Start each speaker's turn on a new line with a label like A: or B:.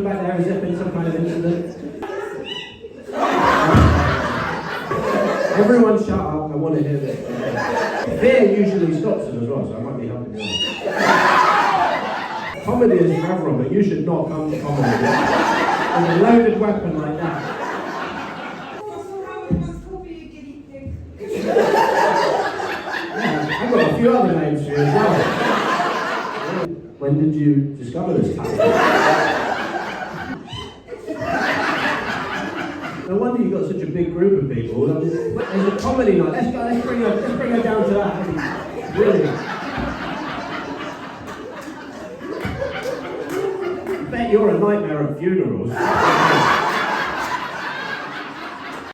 A: back there? Has there been some kind of incident? Everyone shut up, I want to hear this. Fear usually stops them as well, so I might be helping you out. Comedy is forever, but you should not come to comedy with a loaded weapon like that. Yeah, I've got a few other names for you as well. When did you discover this talent? No wonder you've got such a big group of people. There's a comedy night. Let's bring her down to that. Brilliant. I bet you're a nightmare at funerals.